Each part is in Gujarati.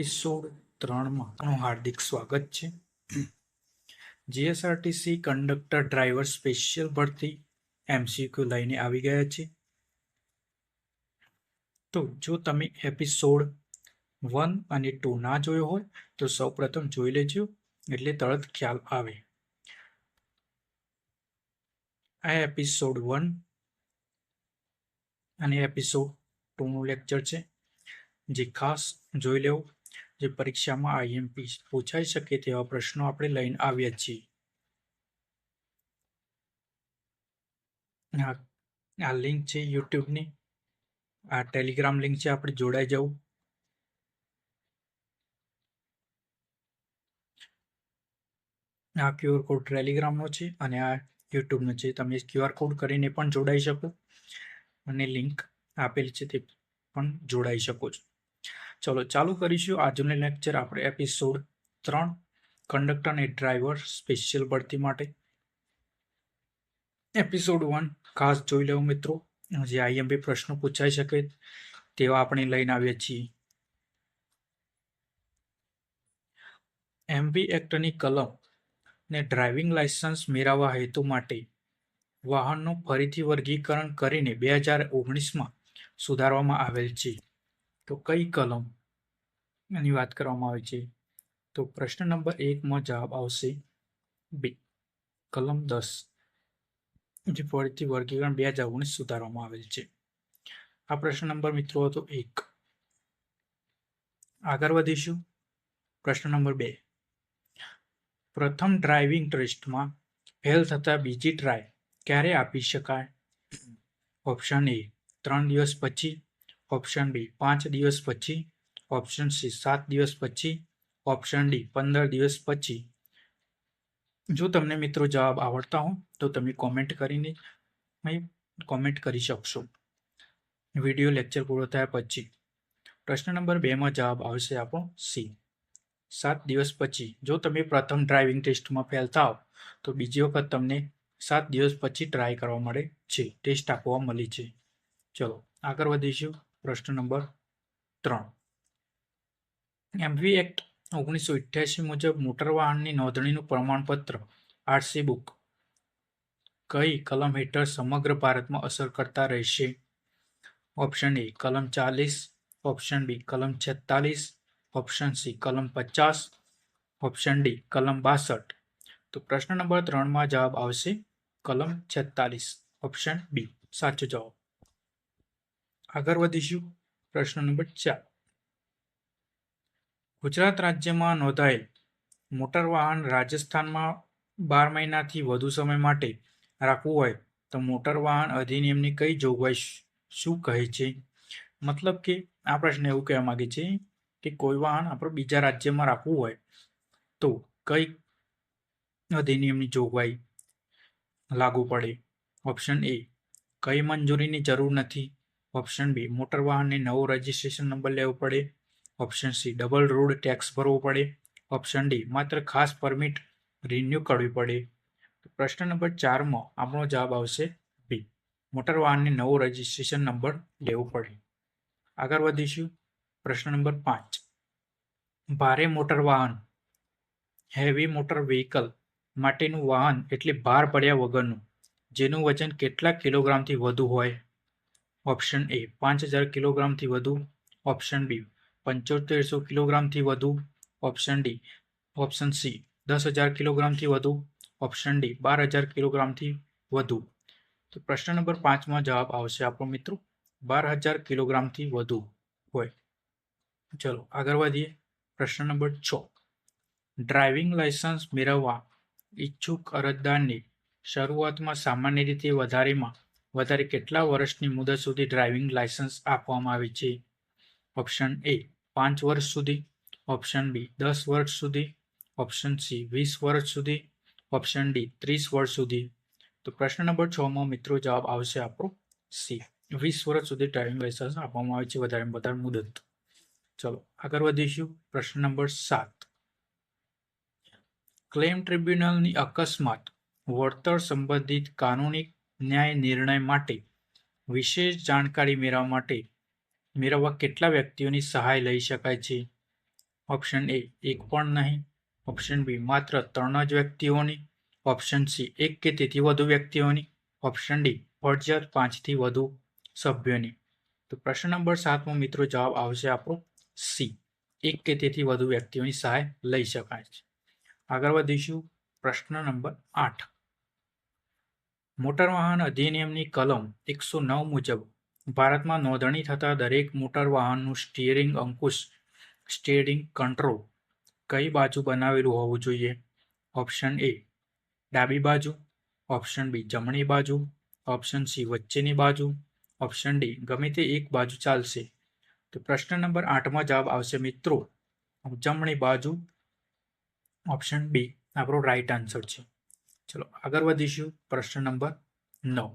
એપિસોડ 3માં આપનું હાર્દિક સ્વાગત છે. જીએસઆરટીસી કંડક્ટર ડ્રાઈવર સ્પેશિયલ ભરતી MCQ લઈને આવી ગયા છે. તો જો તમે એપિસોડ 1 અને 2 ના જોયો હોય તો સૌપ્રથમ જોઈ લેજો એટલે તરત ખ્યાલ આવે. આ એપિસોડ 1 અને એપિસોડ 2નું લેક્ચર છે, જે ખાસ જોઈ લેવું. જે પરીક્ષામાં IMP પૂછાઈ શકે તેવા પ્રશ્નો આપણે લઈને આવ્યા છીએ. આ લિંક છે યુટ્યુબની, આ ટેલિગ્રામ લિંક છે, આપણે જોડાઈ જવું. આ QR કોડ ટેલિગ્રામનો છે અને આ યુટ્યુબનો છે. તમે QR કોડ કરીને પણ જોડાઈ શકો અને લિંક આપેલી છે તે પણ જોડાઈ શકો છો. ચલો ચાલુ કરીશું આજનું લેક્ચર. આપણે એપિસોડ 3 કંડક્ટર અને ડ્રાઈવર સ્પેશિયલ ભરતી માટે. એપિસોડ 1 ખાસ જોઈ લેવું મિત્રો, જે IMP પ્રશ્નો પૂછાઈ શકે તેવા આપણે લઈને આવ્યા છીએ. MV એક્ટની કલમ ને ડ્રાઇવિંગ લાયસન્સ મેળવવા હેતુ માટે વાહનનું ફરીથી વર્ગીકરણ કરીને 2019માં સુધારવામાં આવેલ છે. તો કઈ કલમ એની વાત કરવામાં આવે છે? તો પ્રશ્ન નંબર 1માં જવાબ આવશે બી, કલમ 10, જે ફરીથી વર્ગીકરણ 2019 સુધારવામાં આવેલ છે. આ પ્રશ્ન નંબર મિત્રો હતો 1. આગળ વધીશું. પ્રશ્ન નંબર 2, પ્રથમ ડ્રાઇવિંગ ટેસ્ટમાં ફેલ થતા બીજી ટ્રાય ક્યારે આપી શકાય? ઓપ્શન એ 3 દિવસ પછી, ઓપ્શન બી 5 દિવસ પછી, ઓપ્શન સી 7 દિવસ પછી, ઓપ્શન ડી 15 દિવસ પછી. જો તમને મિત્રો જવાબ આવડતા હો તો તમે કોમેન્ટ કરીને કોમેન્ટ કરી શકશો વિડીયો લેક્ચર પૂરો થયા પછી. પ્રશ્ન નંબર 2માં જવાબ આવશે આપણો સી, 7 દિવસ પછી. જો તમે પ્રથમ ડ્રાઇવિંગ ટેસ્ટમાં ફેલ થાવ તો બીજી વખત તમને 7 દિવસ પછી ટ્રાય કરવા મળે છે, ટેસ્ટ આપવા મળી છે. ચલો આગળ વધીશું. પ્રશ્ન નંબર 3, MV એક્ટ 1988 મુજબ મોટર વાહનની નોંધણીનું પ્રમાણપત્ર RC બુક કઈ કલમ હેઠળ સમગ્ર ભારતમાં અસર કરતા રહેશે? ઓપ્શન એ કલમ 40, ઓપ્શન બી કલમ 46, ઓપ્શન સી કલમ 50, ઓપ્શન ડી કલમ 62. તો પ્રશ્ન નંબર 3માં જવાબ આવશે કલમ 46, ઓપ્શન બી સાચો જવાબ. આગળ વધીશું. પ્રશ્ન નંબર 4, ગુજરાત રાજ્યમાં નોંધાયેલ મોટર વાહન રાજસ્થાનમાં 12 મહિનાથી વધુ સમય માટે રાખવું હોય તો મોટર વાહન અધિનિયમની કઈ જોગવાઈ શું કહે છે? મતલબ કે આ પ્રશ્ન એવું કહેવા માંગે છે કે કોઈ વાહન આપણે બીજા રાજ્યમાં રાખવું હોય તો કઈ અધિનિયમની જોગવાઈ લાગુ પડે? ઓપ્શન એ કઈ મંજૂરીની જરૂર નથી, ઓપ્શન બી મોટર વાહનને નવો રજિસ્ટ્રેશન નંબર લેવો પડે, option C double road tax ભરવો પડે, ઓપ્શન ડી માત્ર ખાસ પરમિટ રિન્યૂ કરવી પડે. પ્રશ્ન નંબર 4માં આપણો જવાબ આવશે બી, મોટર વાહનને નવો રજિસ્ટ્રેશન નંબર લેવો પડે. આગળ વધીશું. પ્રશ્ન નંબર 5, ભારે મોટર વાહન હેવી મોટર વ્હીકલ માટેનું વાહન એટલે ભાર પડ્યા વગરનું જેનું વજન કેટલા કિલોગ્રામથી વધુ હોય? ઓપ્શન એ 5000 કિલોગ્રામથી વધુ, ઓપ્શન બી 7500 કિલોગ્રામથી વધુ, ઓપ્શન સી 10,000 કિલોગ્રામથી વધુ, ઓપ્શન ડી 12,000 કિલોગ્રામથી વધુ. તો પ્રશ્ન નંબર 5માં જવાબ આવશે આપણો મિત્રો 12,000 કિલોગ્રામથી વધુ હોય. ચલો આગળ વધીએ. પ્રશ્ન નંબર 6, ડ્રાઇવિંગ લાયસન્સ મેળવવા ઈચ્છુક અરજદારને શરૂઆતમાં સામાન્ય રીતે વધારેમાં વધારે કેટલા વર્ષની મુદત સુધી ડ્રાઇવિંગ લાયસન્સ આપવામાં આવે છે? ઓપ્શન એ 5 વર્ષ સુધી, ઓપ્શન બી 10 વર્ષ સુધી, ઓપ્શન સી 20 વર્ષ સુધી, ઓપ્શન ડી 30 વર્ષ સુધી. તો પ્રશ્ન નંબર 6માં મિત્રો જવાબ આવશે આપણો સી, 20 વર્ષ સુધી ડ્રાઇવિંગ લાયસન્સ આપવામાં આવે છે વધારેમાં વધારે મુદત. ચલો આગળ વધીશું. પ્રશ્ન નંબર 7, ક્લેમ ટ્રિબ્યુનલની અકસ્માત વળતર સંબંધિત કાનૂની ન્યાય નિર્ણય માટે વિશેષ જાણકારી મેળવવા કેટલા વ્યક્તિઓની સહાય લઈ શકાય છે? ઓપ્શન એ એક પણ નહીં. ઓપ્શન બી માત્ર 3 જ વ્યક્તિઓની. ઓપ્શન સી એક કે તેથી વધુ વ્યક્તિઓની. ઓપ્શન ડી ફરજિયાત 5થી વધુ સભ્યોની. તો પ્રશ્ન નંબર 7 મિત્રો જવાબ આવશે આપણો સી, એક કે તેથી વધુ વ્યક્તિઓની સહાય લઈ શકાય છે. આગળ વધીશું. પ્રશ્ન નંબર 8. મોટર વાહન અધિનિયમની કલમ 109 મુજબ ભારતમાં નોંધણી થતા દરેક મોટર વાહનનું સ્ટીયરિંગ અંકુશ સ્ટીયરિંગ કંટ્રોલ કઈ બાજુ બનાવેલું હોવું જોઈએ? ઓપ્શન એ ડાબી બાજુ. ઓપ્શન બી જમણી બાજુ. ઓપ્શન સી વચ્ચેની બાજુ. ઓપ્શન ડી ગમે તે એક બાજુ ચાલશે. તો પ્રશ્ન નંબર 8માં જવાબ આવશે મિત્રો જમણી બાજુ. ઓપ્શન બી આપણો રાઈટ આન્સર છે. ચલો આગળ વધીશું. પ્રશ્ન નંબર 9.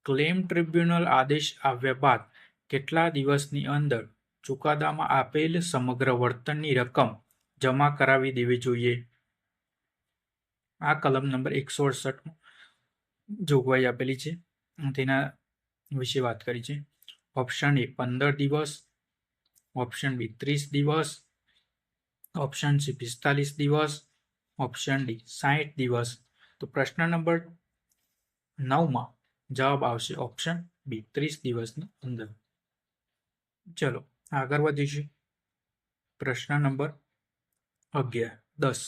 ક્લેમ ટ્રિબ્યુનલ આદેશ આવ્યા બાદ કેટલા દિવસની અંદર ચુકાદામાં આપેલ સમગ્ર વળતરની રકમ જમા કરાવી દેવી જોઈએ? આ કલમ નંબર 168 જોગવાઈ આપેલી છે, તેના વિશે વાત કરી છે. ઓપ્શન એ 15 દિવસ. ઓપ્શન બી 30 દિવસ. ઓપ્શન સી 45 દિવસ. ઓપ્શન ડી 60 દિવસ. તો પ્રશ્ન નંબર 9માં જવાબ આવશે ઓપ્શન બી 30 દિવસની અંદર. ચલો આગળ વધીશું. પ્રશ્ન નંબર 10.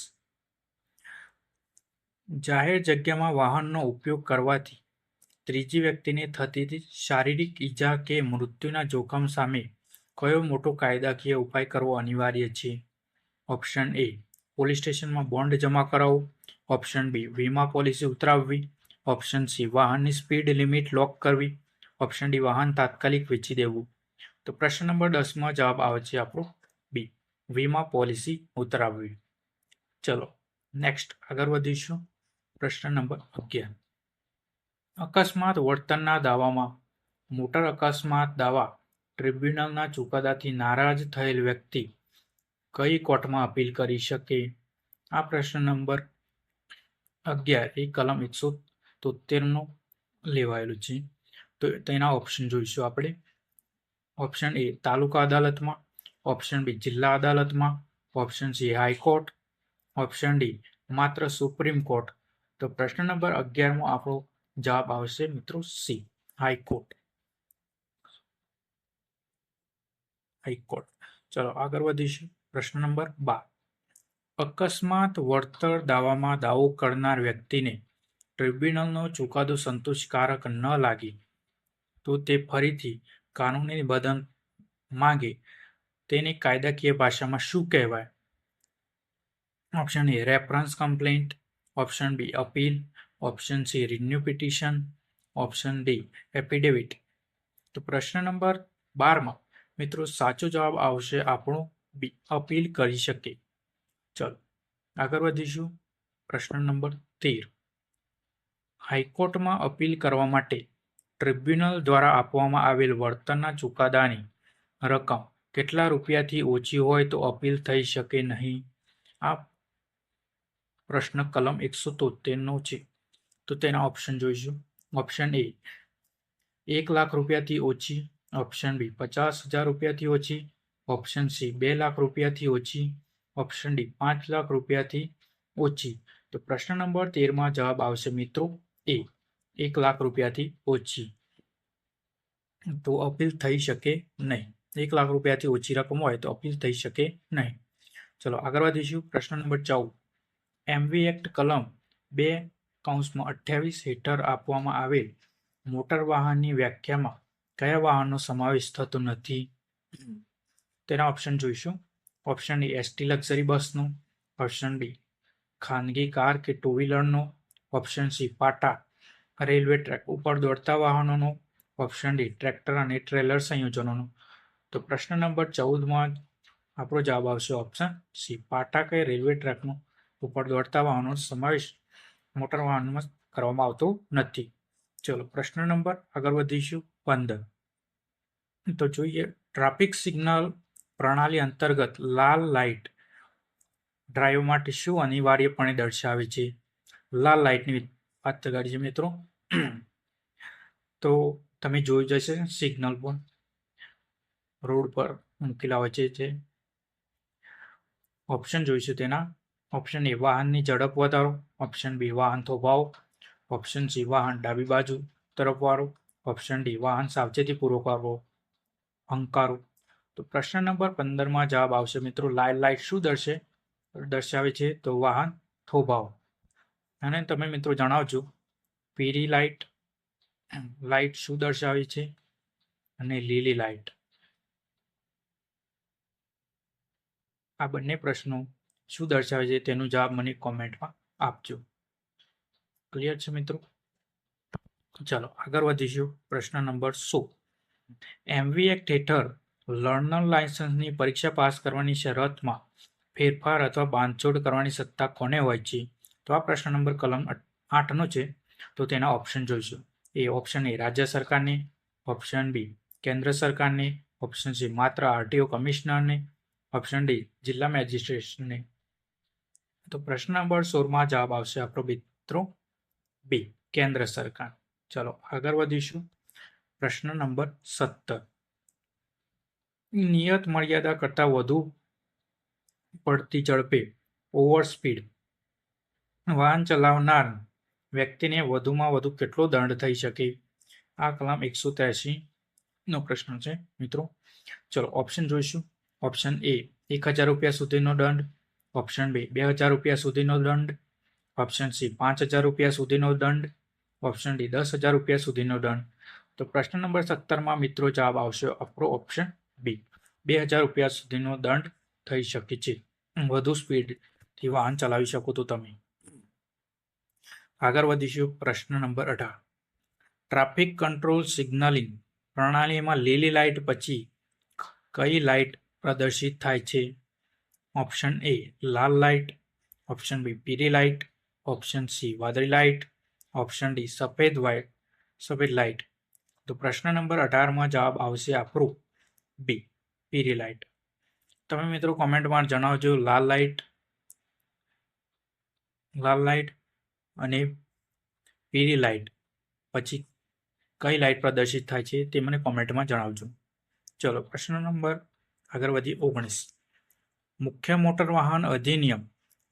જાહેર જગ્યામાં વાહનનો ઉપયોગ કરવાથી ત્રીજી વ્યક્તિને થતી શારીરિક ઈજા કે મૃત્યુના જોખમ સામે કયો મોટો કાયદાકીય ઉપાય કરવો અનિવાર્ય છે? ઓપ્શન એ પોલીસ સ્ટેશનમાં બોન્ડ જમા કરાવવો. ઓપ્શન બી વીમા પોલિસી ઉતરાવવી. ઓપ્શન સી વાહનની સ્પીડ લિમિટ લોક કરવી. ઓપ્શન ડી વાહન તાત્કાલિક વેચી દેવું. તો પ્રશ્ન નંબર 10માં જવાબ આવે છે આપણો બી વીમા પોલિસી ઉતરાવવી. ચલો નેક્સ્ટ આગળ વધીશું. પ્રશ્ન નંબર 11. અકસ્માત વળતરના દાવામાં મોટર અકસ્માત દાવા ટ્રિબ્યુનલના ચુકાદાથી નારાજ થયેલ વ્યક્તિ કઈ કોર્ટમાં અપીલ કરી શકે? આ પ્રશ્ન નંબર 11 એ કલમ 173 લેવાયેલું છે. તો તેના ઓપ્શન જોઈશું આપણે. ઓપ્શન એ તાલુકા અદાલતમાં. ઓપ્શન બી જિલ્લા અદાલતમાં. Option C high court. Option D માત્ર સુપ્રીમ કોર્ટ. તો પ્રશ્ન નંબર 11માં આપણો જવાબ આવશે મિત્રો સી હાઈકોર્ટ. હાઈકોર્ટ. ચલો આગળ વધીશું. પ્રશ્ન નંબર 12. અકસ્માત વળતર દાવામાં દાવો કરનાર વ્યક્તિને ટ્રિબ્યુનલનો ચુકાદો સંતોષકારક ન લાગે તો તે ફરીથી કાનૂની નિવેદન માંગે તેને કાયદાકીય ભાષામાં શું કહેવાય? Option A reference complaint. Option B appeal. Option C renew petition. Option D affidavit. તો પ્રશ્ન નંબર 12માં મિત્રો સાચો જવાબ આવશે આપણો બી અપીલ કરી શકે. ચલો આગળ વધીશું. પ્રશ્ન નંબર 13. હાઈકોર્ટમાં અપીલ કરવા માટે ટ્રિબ્યુનલ દ્વારા આપવામાં આવેલ વળતરના ચુકાદાની રકમ કેટલા રૂપિયાથી ઓછી હોય તો અપીલ થઈ શકે નહીં? આ પ્રશ્ન કલમ 173 છે. તો તેના ઓપ્શન જોઈશું. ઓપ્શન એ 1 લાખ રૂપિયાથી ઓછી. ઓપ્શન બી 50,000 રૂપિયાથી ઓછી. ઓપ્શન સી 2 લાખ રૂપિયાથી ઓછી. ઓપ્શન ડી 5 લાખ રૂપિયાથી ઓછી. તો પ્રશ્ન નંબર 13માં જવાબ આવશે મિત્રો એ 1 લાખ રૂપિયાથી ઓછી. તો અપીલ થઈ શકે નહીં. 1 લાખ રૂપિયાથી ઓછી રકમ હોય તો અપીલ થઈ શકે નહીં. ચલો આગળ વધીશું. પ્રશ્ન નંબર 14. એમવી એક્ટ કલમ 2(28) હેઠળ આપવામાં આવેલ મોટર વાહનની વ્યાખ્યામાં કયા વાહનનો સમાવેશ થતો નથી? તેના ઓપ્શન જોઈશું. ઓપ્શન એ એસટી લક્ઝરી બસનો. ઓપ્શન બી ખાનગી કાર કે ટુ વ્હીલરનો. ઓપ્શન સી પાટા રેલવે ટ્રેક ઉપર દોડતા વાહનોનો. ઓપ્શન ડી ટ્રેક્ટર અને ટ્રેલર સંયોજનોનો. તો પ્રશ્ન નંબર 14માં આપણો જવાબ આવશે ઓપ્શન સી પાટા કે રેલવે ટ્રેકનો ઉપર દોડતા વાહનોનો સમાવેશ મોટર વાહનમાં કરવામાં આવતો નથી. ચલો પ્રશ્ન નંબર આગળ વધીશું. 15. તો જોઈએ ટ્રાફિક સિગ્નલ પ્રણાલી અંતર્ગત લાલ લાઇટ ડ્રાઈવ માટે શું અનિવાર્યપણે દર્શાવે છે? લાલ લાઇટની વાત કરી છે મિત્રો. તો તમે જોઈ જશે સિગ્નલ પર રોડ પર મૂકેલા હોય છે જે ઓપ્શન જોઈશું તેના. ઓપ્શન એ વાહનની ઝડપ વધારો, ઓપ્શન બી વાહન થોભાવો, ઓપ્શન સી વાહન ડાબી બાજુ તરફ વાળો, ઓપ્શન ડી વાહન સાવચેતીપૂર્વક હંકારો. તો પ્રશ્ન નંબર 15માં જવાબ આવશે મિત્રો લાઇટ શું દર્શાવે છે? તો વાહન થોભાવો. અને તમે મિત્રો જણાવજો પીળી લાઇટ શું દર્શાવે છે અને લીલી લાઇટ. આ બંને પ્રશ્નો શું દર્શાવે છે તેનો જવાબ મને કોમેન્ટમાં આપજો. ક્લિયર છે મિત્રો? ચાલો આગળ વધીશું. પ્રશ્ન નંબર 16. એમવી એક્ટ હેઠળ લર્નર લાયસન્સની પરીક્ષા પાસ કરવાની શરતમાં ફેરફાર અથવા બાંધછોડ કરવાની સત્તા કોને હોય છે? તો આ પ્રશ્ન નંબર કલમ 8નો છે. તો તેના ઓપ્શન જોઈશું. ઓપ્શન એ રાજ્ય સરકારને, ઓપ્શન બી કેન્દ્ર સરકારને, ઓપ્શન સી માત્ર આરટીઓ કમિશનરને, ઓપ્શન ડી જિલ્લા મેજિસ્ટ્રેટને. તો પ્રશ્ન નંબર 16માં જવાબ આવશે આપણો મિત્રો બી કેન્દ્ર સરકાર. ચલો આગળ વધીશું. પ્રશ્ન નંબર 17. નિયત મર્યાદા કરતાં વધુ પડતી ઝડપે ઓવર સ્પીડ વાહન ચલાવનાર વ્યક્તિને વધુમાં વધુ કેટલો દંડ થઈ શકે? આ કલમ 183નો પ્રશ્ન છે મિત્રો. ચલો ઓપ્શન જોઈશું. ઓપ્શન એ 1000 રૂપિયા સુધીનો દંડ, ઓપ્શન બી 2000 રૂપિયા સુધીનો દંડ, ઓપ્શન સી 5000 રૂપિયા સુધીનો દંડ, ઓપ્શન ડી 10,000 રૂપિયા સુધીનો દંડ. તો પ્રશ્ન નંબર 17માં મિત્રો જવાબ આવશે આપણો ઓપ્શન બી 2000 રૂપિયા સુધીનો દંડ થઈ શકે છે વધુ સ્પીડથી વાહન ચલાવી શકો તો તમે. આગળ વધીશું. પ્રશ્ન નંબર 18. ટ્રાફિક કંટ્રોલ સિગ્નલિંગ પ્રણાલીમાં લીલી લાઇટ પછી કઈ લાઇટ પ્રદર્શિત થાય છે? ઓપ્શન એ લાલ લાઇટ, ઓપ્શન બી પીળી લાઇટ, ઓપ્શન સી વાદળી લાઇટ, ઓપ્શન ડી સફેદ લાઇટ. તો પ્રશ્ન નંબર 18માં જવાબ આવશે આપણું બી પીળી લાઇટ. તમે મિત્રો કોમેન્ટમાં જણાવજો લાલ લાઇટ અને પીળી લાઇટ પછી કઈ લાઇટ પ્રદર્શિત થાય છે તે મને કોમેન્ટમાં જણાવજો. ચલો પ્રશ્ન નંબર આગળ વધી 19. મુખ્ય મોટર વાહન અધિનિયમ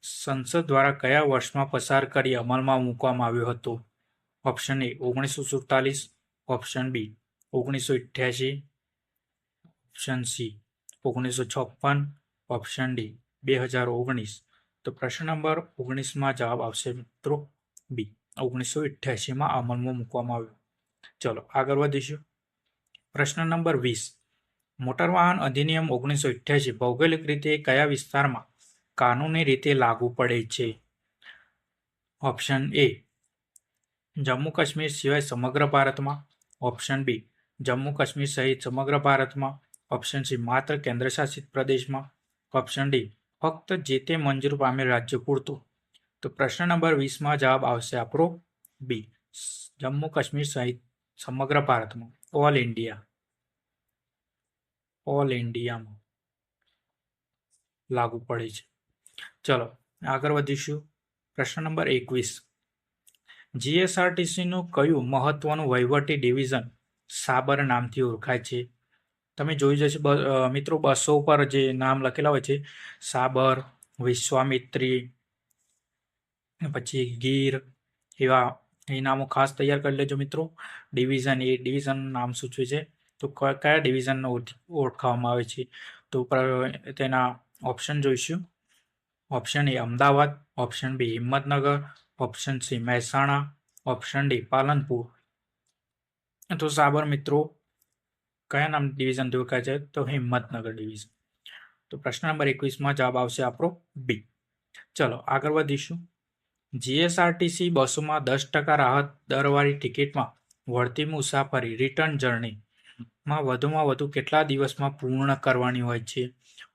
સંસદ દ્વારા કયા વર્ષમાં પસાર કરી અમલમાં મૂકવામાં આવ્યો હતો? Option A 1947, option B 1988, option C 1956, option D 2019. તો પ્રશ્ન નંબર 19માં જવાબ આવશે મિત્રો બી 1988માં અમલમાં મૂકવામાં આવ્યો. ચલો આગળ વધીશું. પ્રશ્ન નંબર 20. મોટર વાહન અધિનિયમ 1988 ભૌગોલિક રીતે કયા વિસ્તારમાં કાનૂની રીતે લાગુ પડે છે? ઓપ્શન એ જમ્મુ કાશ્મીર સિવાય સમગ્ર ભારતમાં, ઓપ્શન બી જમ્મુ કાશ્મીર સહિત સમગ્ર ભારતમાં, ઓપ્શન સી માત્ર કેન્દ્રશાસિત પ્રદેશમાં, ઓપ્શન ડી ફક્ત જે તે મંજૂર પામેલ રાજ્ય પૂરતું. તો પ્રશ્ન નંબર 20માં જવાબ આવશે આપણો બી જમ્મુ કાશ્મીર સહિત સમગ્ર ભારતમાં, ઓલ ઇન્ડિયામાં લાગુ પડે છે. ચલો આગળ વધીશું. પ્રશ્ન નંબર 21. જીએસઆરટીસીનું કયું મહત્વનું વહીવટી ડિવિઝન સાબર નામથી ઓળખાય છે? તમે જોઈ જશે મિત્રો બસો પર જે નામ લખેલા હોય છે સાબર, વિશ્વામિત્રી, પછી ગીર, એવા એ નામો ખાસ તૈયાર કરી લેજો મિત્રો. ડિવિઝન નામ સૂચવે છે. તો કયા ડિવિઝનને ઓળખવામાં આવે છે? તો તેના ઓપ્શન જોઈશું. Option A Ahmedabad, option B Himmatnagar, option C Mehsana, option D Palanpur. તો સાબર મિત્રો કયા નામ ડિવિઝનથી ઓળખાય છે? તો હિંમતનગર ડિવિઝન. તો પ્રશ્ન નંબર 21માં જવાબ આવશે આપણો બી. ચલો આગળ વધીશું. જીએસઆરટીસી બસોમાં 10% રાહત દરવાળી ટિકિટમાં વળતી મુસાફરી રિટર્ન જર્નીમાં વધુમાં વધુ કેટલા દિવસમાં પૂર્ણ કરવાની હોય છે?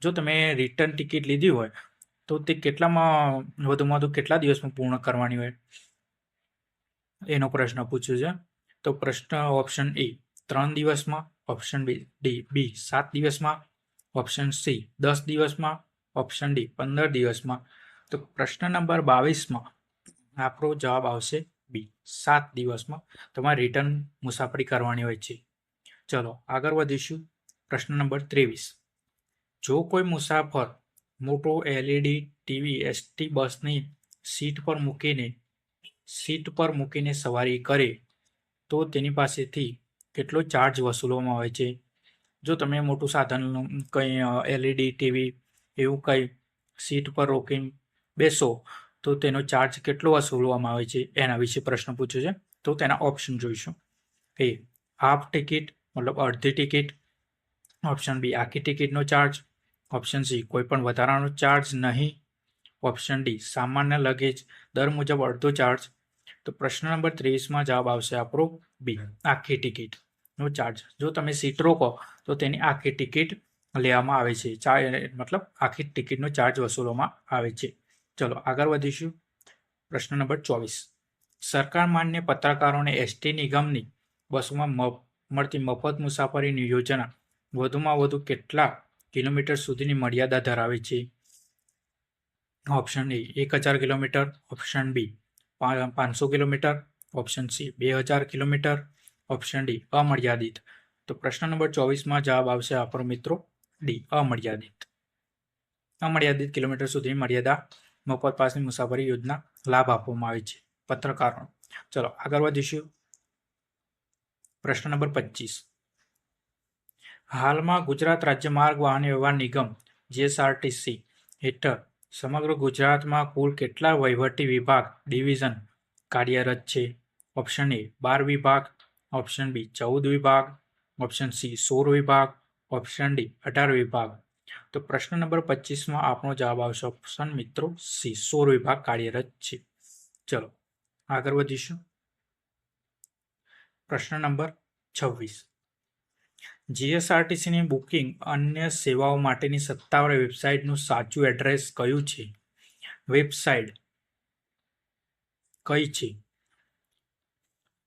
જો તમે રિટર્ન ટિકિટ લીધી હોય તો તે વધુમાં વધુ કેટલા દિવસમાં પૂર્ણ કરવાની હોય એનો પ્રશ્ન પૂછ્યો છે. તો પ્રશ્ન ઓપ્શન એ 3 દિવસમાં, ઓપ્શન બી 7 દિવસમાં, ઓપ્શન સી 10 દિવસમાં, ઓપ્શન ડી 15 દિવસમાં. તો પ્રશ્ન નંબર 22માં આપણો જવાબ આવશે બી 7 દિવસમાં તમારે રિટર્ન મુસાફરી કરવાની હોય છે. ચલો આગળ વધીશું. પ્રશ્ન નંબર 23. જો કોઈ મુસાફર મોટો એલઈડી ટીવી એસટી બસની સીટ પર મૂકીને સવારી કરે તો તેની પાસેથી કેટલો ચાર્જ વસૂલવામાં આવે છે? જો તમે મોટું સાધન કંઈ એલઈડી ટીવી એવું કંઈ સીટ પર રોકીને બેસો તો તેનો ચાર્જ કેટલો વસૂલવામાં આવે છે એના વિશે પ્રશ્ન પૂછ્યો છે. તો તેના ઓપ્શન જોઈશું. એ હાફ ટિકિટ મતલબ અડધી ટિકિટ, ઓપ્શન બી આખી ટિકિટનો ચાર્જ, ઓપ્શન સી કોઈ પણ વધારાનો ચાર્જ નહીં, ઓપ્શન ડી સામાન્ય લગેજ દર મુજબ અડધો ચાર્જ. તો પ્રશ્ન નંબર 23માં જવાબ આવશે આપણો બી આખી ટિકિટનો ચાર્જ. જો તમે સીટ રોકો તો તેની આખી ટિકિટ લેવામાં આવે છે, મતલબ આખી ટિકિટનો ચાર્જ વસૂલવામાં આવે છે. ચલો આગળ વધીશું. પ્રશ્ન નંબર 24. સરકાર માન્ય પત્રકારોને એસટી નિગમની બસોમાં મળતી મફત મુસાફરીની યોજના વધુમાં વધુ કેટલા કિલોમીટર સુધીની મર્યાદા ધરાવે છે? Option A 1000 kilometre, option B 500 kilometre, option C 2000 kilometre, option D અમર્યાદિત. તો પ્રશ્ન નંબર 24માં જવાબ આવશે આપણો મિત્રો ડી અમર્યાદિત. અમર્યાદિત કિલોમીટર સુધીની મર્યાદા મફત પાસની મુસાફરી યોજના લાભ આપવામાં આવે છે પત્રકારો. ચલો આગળ વધીશું. પ્રશ્ન નંબર 25. હાલમાં ગુજરાત રાજ્ય માર્ગ વાહન વ્યવહાર નિગમ જીએસઆરટીસી હેઠળ સમગ્ર ગુજરાતમાં કુલ કેટલા વહીવટી વિભાગ ડિવિઝન કાર્યરત છે? ઓપ્શન એ 12 વિભાગ, ઓપ્શન બી 14 વિભાગ, ઓપ્શન સી 16 વિભાગ, ઓપ્શન ડી 18 વિભાગ. તો પ્રશ્ન નંબર 25માં આપણો જવાબ આવશે ઓપ્શન મિત્રો સી 16 વિભાગ કાર્યરત છે. ચલો આગળ વધીશું. પ્રશ્ન નંબર 26. જીએસઆરટીસીની બુકિંગ અન્ય સેવાઓ માટેની સત્તાવાર વેબસાઇટનું સાચું એડ્રેસ કયું છે? વેબસાઇટ કઈ છે?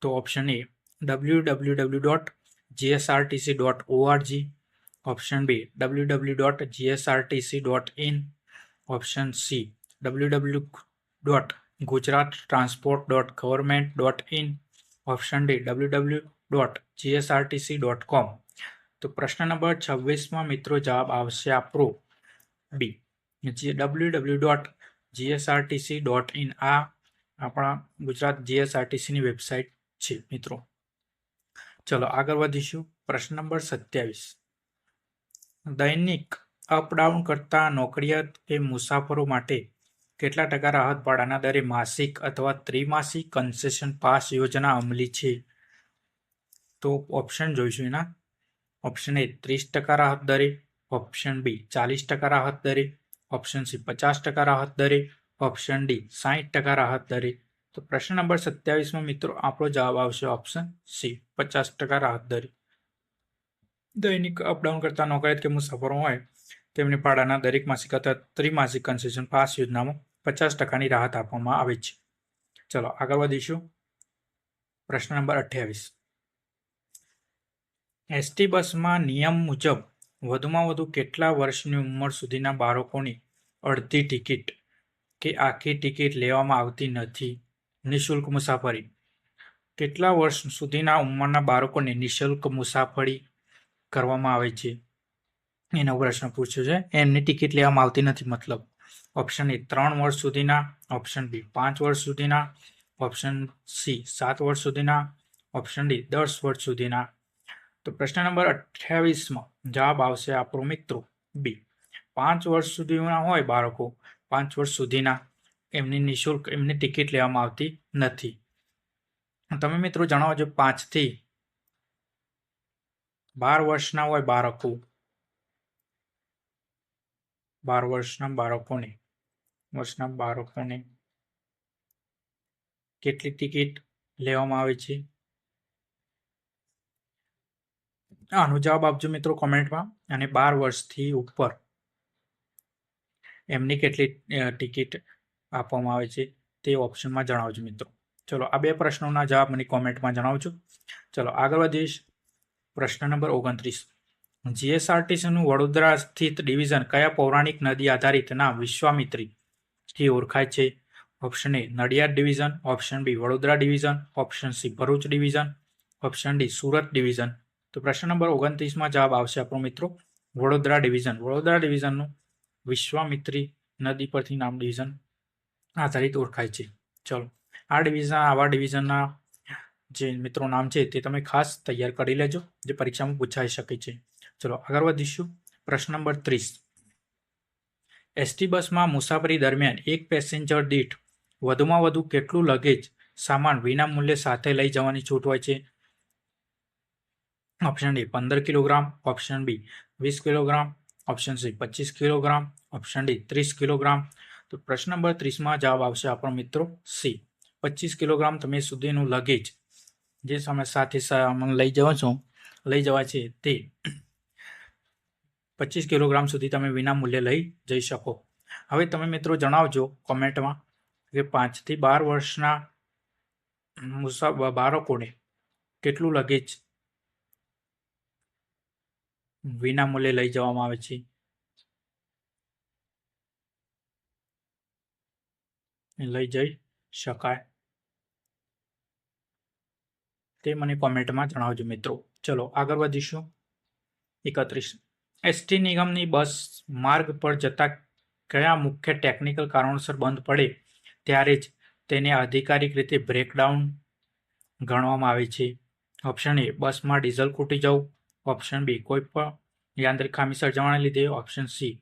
તો option A www.gsrtc.org, option B www.gsrtc.in, option C www.gujatrattransport.government.in, option D www.gsrtc.com. તો પ્રશ્ન નંબર 26માં મિત્રો જવાબ આવશે આપણો બી www.gsrtc.in. આ આપણા ગુજરાત જીએસઆરટીસીની વેબસાઇટ છે મિત્રો. ચલો આગળ વધીશું. પ્રશ્ન નંબર 27. દૈનિક અપડાઉન કરતા નોકરિયાત કે મુસાફરો માટે કેટલા ટકા રાહત ભાડાના દરે માસિક અથવા ત્રિમાસિક કન્સેશન પાસ યોજના અમલી છે? તો ઓપ્શન જોઈશું એના. ઓપ્શન એ 30% રાહત દરે, ઓપ્શન બી 40% રાહત દરે, ઓપ્શન સી 50% રાહત દરે, ઓપ્શન ડી 60% રાહત દરે. તો પ્રશ્ન નંબર 27માં મિત્રો આપણો જવાબ આવશે ઓપ્શન સી 50% રાહત દરે. દૈનિક અપડાઉન કરતા નોકરિયાત કે મુસાફરો હોય તેમને ભાડાના દરેક માસિક અથવા ત્રિમાસિક કન્સેશન પાસ યોજનામાં 50%ની રાહત આપવામાં આવે છે. ચલો આગળ વધીશું. પ્રશ્ન નંબર 28. એસટી બસમાં નિયમ મુજબ વધુમાં વધુ કેટલા વર્ષની ઉંમર સુધીના બાળકોની અડધી ટિકિટ કે આખી ટિકિટ લેવામાં આવતી નથી? નિઃશુલ્ક મુસાફરી. કેટલા વર્ષ સુધીના ઉંમરના બાળકોને નિઃશુલ્ક મુસાફરી કરવામાં આવે છે એનો પ્રશ્ન પૂછ્યો છે. એમની ટિકિટ લેવામાં આવતી નથી મતલબ. ઓપ્શન એ 3 વર્ષ સુધીના, ઓપ્શન બી 5 વર્ષ સુધીના, ઓપ્શન સી 7 વર્ષ સુધીના, ઓપ્શન ડી 10 વર્ષ સુધીના. તો પ્રશ્ન નંબર 28માં જવાબ આવશે આપણો મિત્રો બી 5 વર્ષ સુધીના હોય બાળકો, 5 વર્ષ સુધીના એમની નિઃશુલ્ક એમની ટિકિટ લેવામાં આવતી નથી. તમે મિત્રો જણાવજો 5 થી 12 વર્ષના હોય બાળકો, 12 વર્ષના બાળકોને કેટલી ટિકિટ લેવામાં આવે છે? આનો જવાબ આપજો મિત્રો કોમેન્ટમાં. અને 12 વર્ષથી ઉપર એમની કેટલી ટિકિટ આપવામાં આવે છે તે ઓપ્શનમાં જણાવજો મિત્રો. ચલો આ 2 પ્રશ્નોના જવાબ મને કોમેન્ટમાં જણાવજો. ચલો આગળ વધીશ. પ્રશ્ન નંબર 29. જીએસઆરટીસીનું વડોદરા સ્થિત ડિવિઝન કયા પૌરાણિક નદી આધારિત નામ વિશ્વામિત્રીથી ઓળખાય છે? Option A Nadiad division, option B Vadodara division, option C Bharuch division, option D Surat division. તો પ્રશ્ન નંબર 29માં જવાબ આવશે આપણો મિત્રો વડોદરા ડિવિઝન. વડોદરા ડિવિઝનનું વિશ્વામિત્રી નદી પરથી નામ ડિવિઝન આધારિત ઓળખાય છે. ચલો, આવા ડિવિઝનના જે મિત્રો નામ છે તે તમે ખાસ તૈયાર કરી લેજો, જે પરીક્ષામાં પૂછાઈ શકે છે. ચલો આગળ વધીશું. પ્રશ્ન નંબર 30. એસટી બસમાં મુસાફરી દરમિયાન એક પેસેન્જર દીઠ વધુમાં વધુ કેટલું લગેજ સામાન વિના મૂલ્યે સાથે લઈ જવાની છૂટ હોય છે? Option D 15 kilogram, option B 20 kilogram, option C 25 kilogram, option D 30 kilogram. તો પ્રશ્ન નંબર 30માં જવાબ આવશે આપણો મિત્રો સી, 25 કિલોગ્રામ તમે સુધીનું લગેજ જે તમે સાથે લઈ જવા છે તે 25 કિલોગ્રામ સુધી તમે વિના મૂલ્યે લઈ જઈ શકો. હવે તમે મિત્રો જણાવજો કોમેન્ટમાં કે 5 થી 12 વર્ષના બાળકોને કેટલું લગેજ વિના મૂલ્યે લઈ જવામાં આવે છે. લઈ જઈ શકાય તે મને કોમેન્ટમાં જણાવજો મિત્રો. ચલો આગળ વધીશું. 31. એસટી નિગમની બસ માર્ગ પર જતા કયા મુખ્ય ટેકનિકલ કારણોસર બંધ પડે ત્યારે જ તેને આધિકારિક રીતે બ્રેકડાઉન ગણવામાં આવે છે? ઓપ્શન એ બસમાં ડીઝલ ખૂટી જવું, ઓપ્શન બી કોઈ પણ યાંત્રિક ખામી સર્જાવાને લીધે, ઓપ્શન સી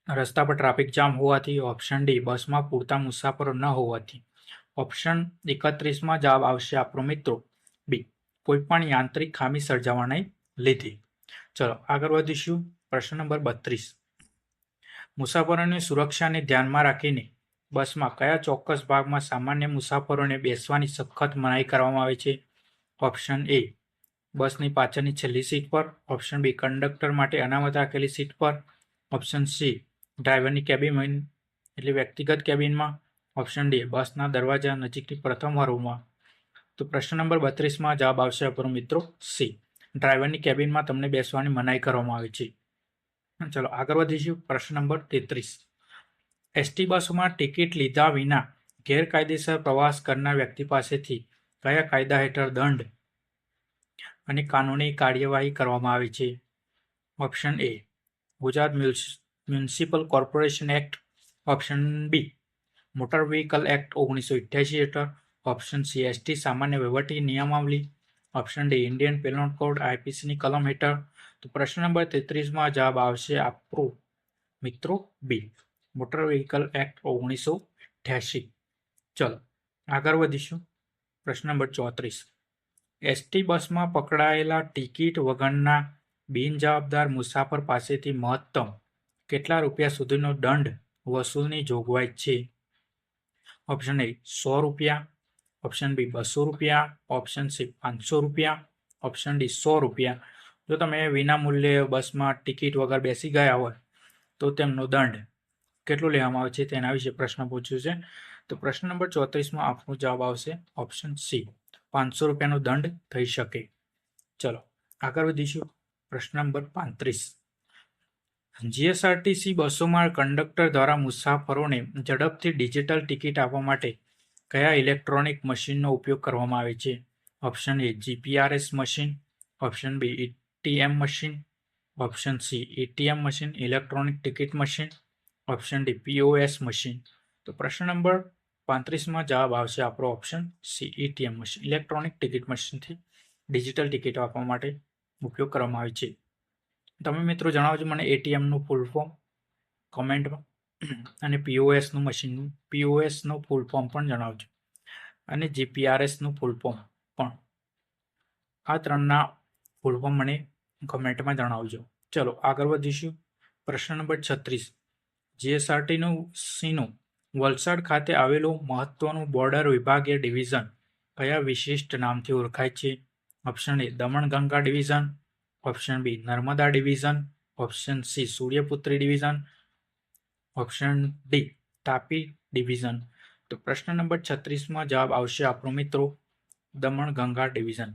રસ્તા પર ટ્રાફિક જામ હોવાથી, ઓપ્શન ડી બસમાં પૂરતા મુસાફરો ન હોવાથી. ઓપ્શન 31માં જવાબ આવશે આપણો મિત્રો બી, કોઈ પણ યાંત્રિક ખામી સર્જાવાને લીધે. ચલો આગળ વધીશું. પ્રશ્ન નંબર 32. મુસાફરોની સુરક્ષાને ધ્યાનમાં રાખીને બસમાં કયા ચોક્કસ ભાગમાં સામાન્ય મુસાફરોને બેસવાની સખત મનાઈ કરવામાં આવે છે? ઓપ્શન એ બસની પાછળની છેલ્લી સીટ પર, ઓપ્શન બી કંડક્ટર માટે અનામત રાખેલી સીટ પર, ઓપ્શન સી ડ્રાઈવરની કેબિન એટલે વ્યક્તિગત કેબિનમાં, ઓપ્શન ડી બસના દરવાજા નજીકની પ્રથમ રોમાં. તો પ્રશ્ન નંબર 32માં જવાબ આવશે આપણો મિત્રો સી, ડ્રાઈવરની કેબિનમાં તમને બેસવાની મનાઈ કરવામાં આવે છે. ચલો આગળ વધીશું. પ્રશ્ન નંબર 33. એસટી બસોમાં ટિકિટ લીધા વિના ગેરકાયદેસર પ્રવાસ કરનાર વ્યક્તિ પાસેથી કયા કાયદા હેઠળ દંડ અને કાનૂની કાર્યવાહી કરવામાં આવે છે? Option A Gujarat municipal corporation act, option B motor vehicle act 1988 હેઠળ, ઓપ્શન સી એસટી સામાન્ય વહીવટી નિયમાવલી, option D Indian penal code આઈપીસીની કલમ હેઠળ. તો પ્રશ્ન નંબર 33માં જવાબ આવશે આપણો મિત્રો બી, મોટર વ્હીકલ એક્ટ 1988. ચલો આગળ વધીશું. પ્રશ્ન નંબર 34. એસટી બસમાં પકડાયેલા ટિકિટ વગરના બિનજવાબદાર મુસાફર પાસેથી મહત્તમ કેટલા રૂપિયા સુધીનો દંડ વસૂલની જોગવાઈ છે? ઓપ્શન એ 100 રૂપિયા, ઓપ્શન બી 200 રૂપિયા, ઓપ્શન સી 500 રૂપિયા, ઓપ્શન ડી 100 રૂપિયા. જો તમે વિના મૂલ્યે બસમાં ટિકિટ વગર બેસી ગયા હોય તો તેમનો દંડ કેટલો લેવામાં આવે છે તેના વિશે પ્રશ્ન પૂછ્યો છે. તો પ્રશ્ન નંબર 34માં આપનો જવાબ આવશે ઓપ્શન સી, 500 રૂપિયાનો દંડ થઈ શકે. ચલો આગળ વધીશું. પ્રશ્ન નંબર 35. જીએસઆરટીસી બસોમાં કંડક્ટર દ્વારા મુસાફરોને ઝડપથી ડિજિટલ ટિકિટ આપવા માટે કયા ઇલેક્ટ્રોનિક મશીનનો ઉપયોગ કરવામાં આવે છે? Option A GPRS machine, option B ATM machine, option C ATM machine electronic ticket machine, option D POS machine. તો પ્રશ્ન નંબર 35માં જવાબ આવશે આપણો option C ATM machine electronic ticket મશીનથી ડિજિટલ ટિકિટ આપવા માટે ઉપયોગ કરવામાં આવે છે. તમે મિત્રો જણાવજો મને એટીએમનું ફૂલ ફોર્મ કોમેન્ટમાં, અને પીઓએસનું ફૂલ ફોર્મ પણ જણાવજો, અને જીપીઆરએસનું ફૂલ ફોર્મ પણ. આ ત્રણના ફૂલ ફોર્મ મને કોમેન્ટમાં જણાવજો. ચલો આગળ વધીશું. પ્રશ્ન નંબર 36. જીએસઆરટીસીનું વલસાડ ખાતે આવેલું મહત્વનું બોર્ડર વિભાગીય ડિવિઝન કયા વિશિષ્ટ નામથી ઓળખાય છે? Option A Daman Ganga division, option B Narmada division, option C Suryaputri division, option D Tapi division. તો પ્રશ્ન નંબર 36માં જવાબ આવશે આપણો મિત્રો દમણ ગંગા ડિવિઝન.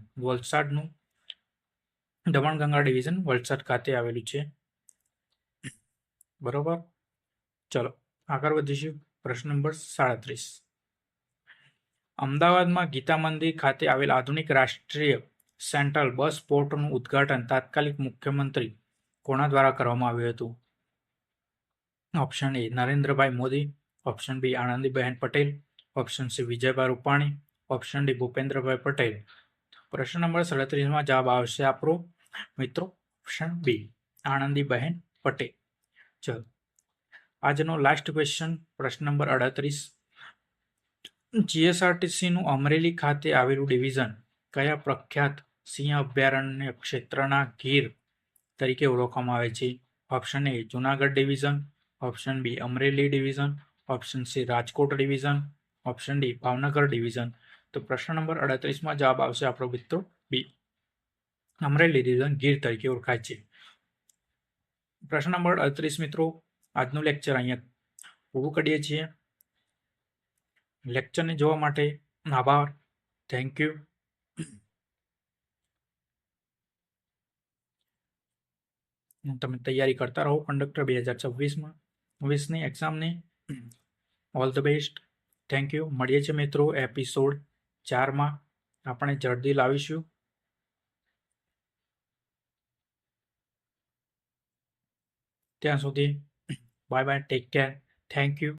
દમણ ગંગા ડિવિઝન વલસાડ ખાતે આવેલું છે. બરોબર. ચલો આગળ વધીશું. પ્રશ્ન નંબર 37. અમદાવાદમાં ગીતા મંદિર ખાતે આવેલ આધુનિક રાષ્ટ્રીય સેન્ટ્રલ બસ પોર્ટનું ઉદ્ઘાટન તાત્કાલિક મુખ્યમંત્રી કોના દ્વારા કરવામાં આવ્યું હતું? Option A Narendrabhai Modi, option B Anandiben Patel, option C Vijaybhai Rupani, option D Bhupendrabhai Patel. પ્રશ્ન નંબર 37માં જવાબ આવશે આપણો મિત્રો ઓપ્શન બી આનંદીબહેન પટેલ. ચલો આજનો લાસ્ટ ક્વેશ્ચન પ્રશ્ન નંબર 38. જીએસઆરટીસીનું અમરેલી ખાતે આવેલું ડિવિઝન કયા પ્રખ્યાત સિંહ અભયારણ્ય ક્ષેત્રના ગીર તરીકે ઓળખવામાં આવે છે? Option A Junagadh division, option B Amreli division, option C Rajkot division, option D Bhavnagar division. તો પ્રશ્ન નંબર 38માં જવાબ આવશે આપણો મિત્રો બી અમરેલી ડિવિઝન ગીર તરીકે ઓળખાય છે. પ્રશ્ન નંબર 38 મિત્રો આજનું લેક્ચર અહીંયા પૂરું કરીએ છીએ. લેક્ચરને જોવા માટે આભાર. Thank you. તમે તૈયારી કરતા રહો કંડક્ટર 2026ની એક્ઝામની. All the best. Thank you. મળીએ છીએ મિત્રો એપિસોડ 4માં. આપણે જલ્દી લાવીશું. ત્યાં સુધી bye bye, take care. Thank you.